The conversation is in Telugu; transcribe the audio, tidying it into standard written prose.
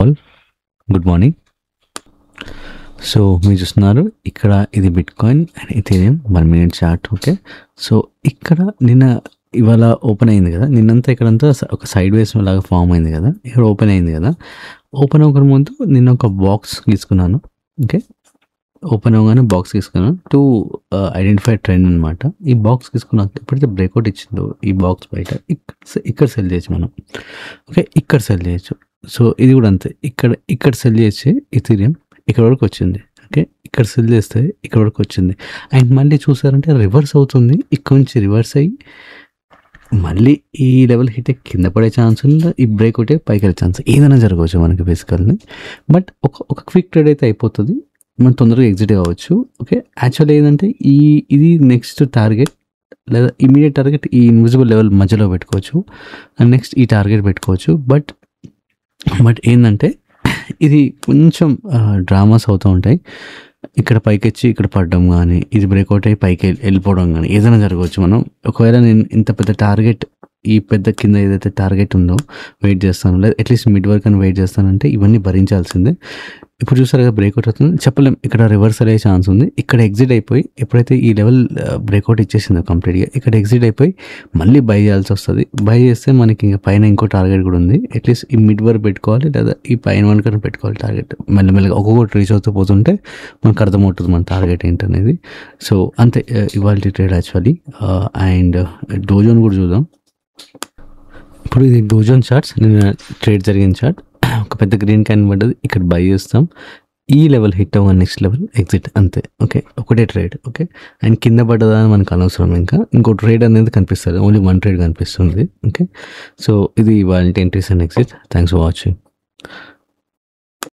All good morning. సో మీరు చూస్తున్నారు ఇక్కడ ఇది bitcoin and Ethereum 1 minute chart. Okay, so ఇక్కడ ఇవాళ ఓపెన్ అయింది కదా, నిన్నంతా ఇక్కడంతా ఒక సైడ్ వేస్ లాగా ఫామ్ అయింది కదా, ఇక్కడ ఓపెన్ అయింది కదా. ఓపెన్ అవ్వక ముందు నిన్న ఒక బాక్స్ తీసుకున్నాను. ఓకే, ఓపెన్ అవ్వగానే బాక్స్ తీసుకున్నాను టు ఐడెంటిఫై ట్రెండ్ అనమాట. ఈ బాక్స్ తీసుకున్నాక ఎప్పుడైతే బ్రేక్అవుట్ ఇచ్చిందో ఈ బాక్స్ బయట ఇక్కడ సెల్ చేయొచ్చు మనం. ఓకే, ఇక్కడ సెల్ చేయొచ్చు. సో ఇది కూడా అంతే, ఇక్కడ సెల్ చేసి ఇథీరియం ఇక్కడ వరకు వచ్చింది. ఓకే, ఇక్కడ సెల్ చేస్తే ఇక్కడ వరకు వచ్చింది అండ్ మళ్ళీ చూసారంటే రివర్స్ అవుతుంది. ఇక్కడ నుంచి రివర్స్ అయ్యి మళ్ళీ ఈ లెవెల్ హిట్ కింద పడే ఛాన్స్ ఉంది, ఈ బ్రేక్ ఒకటే పైకి వెళ్ళే ఛాన్స్, ఏదైనా జరగవచ్చు మనకి బేసికల్ని. బట్ ఒక క్విక్ ట్రేడ్ అయితే అయిపోతుంది, మనం తొందరగా ఎగ్జిట్ కావచ్చు. ఓకే, యాక్చువల్లీ ఏంటంటే ఇది నెక్స్ట్ టార్గెట్ లేదా ఇమీడియట్ టార్గెట్ ఈ ఇన్విజిబుల్ లెవెల్ మధ్యలో పెట్టుకోవచ్చు అండ్ నెక్స్ట్ ఈ టార్గెట్ పెట్టుకోవచ్చు. బట్ ఏంటంటే ఇది కొంచెం డ్రామాస్ అవుతూ ఉంటాయి. ఇక్కడ పైకి వచ్చి ఇక్కడ పడడం కానీ, ఇది బ్రేక్అవుట్ అయ్యి పైకి వెళ్ళిపోవడం కానీ ఏదైనా జరగవచ్చు. మనం ఒకవేళ నేను ఇంత పెద్ద టార్గెట్, ఈ పెద్ద కింద ఏదైతే టార్గెట్ ఉందో వెయిట్ చేస్తాను, లేదా అట్లీస్ట్ మిడ్ వరకు అని వెయిట్ చేస్తానంటే ఇవన్నీ భరించాల్సిందే. ఇప్పుడు చూసారు కదా బ్రేక్అవుట్ అవుతుంది, చెప్పలేం ఇక్కడ రివర్స్ అయ్యే ఛాన్స్ ఉంది. ఇక్కడ ఎగ్జిట్ అయిపోయి ఎప్పుడైతే ఈ లెవెల్ బ్రేక్అవుట్ ఇచ్చేసిందో కంప్లీట్గా, ఇక్కడ ఎగ్జిట్ అయిపోయి మళ్ళీ బై చేయాల్సి వస్తుంది. బై చేస్తే మనకి ఇంకా పైన ఇంకో టార్గెట్ కూడా ఉంది, అట్లీస్ట్ ఈ మిడ్ వరకు పెట్టుకోవాలి లేదా ఈ పైన వరకు పెట్టుకోవాలి టార్గెట్. మెల్లమెల్లగా ఒక్కొక్కటి రీచ్ అవుతూ పోతుంటే మనకు అర్థమవుతుంది మన టార్గెట్ ఏంటనేది. సో అంతే ఇవాళ ట్రేడ్ యాక్చువల్లీ. అండ్ డోజోన్ కూడా చూద్దాం. ఇప్పుడు ఇది డోజోన్ చార్ట్స్, నిన్న ట్రేడ్ జరిగిన చార్ట్. ఒక పెద్ద గ్రీన్ క్యాన్ పడ్డది, ఇక్కడ బై చేస్తాం, ఈ లెవెల్ హిట్ అవ్వ నెక్స్ట్ లెవెల్ ఎగ్జిట్, అంతే. ఓకే, ఒకటే ట్రేడ్. ఓకే, అండ్ కింద పడ్డదా అని మనకు అనవసరం, ఇంకా ఇంకో ట్రేడ్ అనేది కనిపిస్తుంది, ఓన్లీ 1 trade కనిపిస్తుంది. ఓకే, సో ఇది వాళ్ళ entries and exit. Thanks for watching.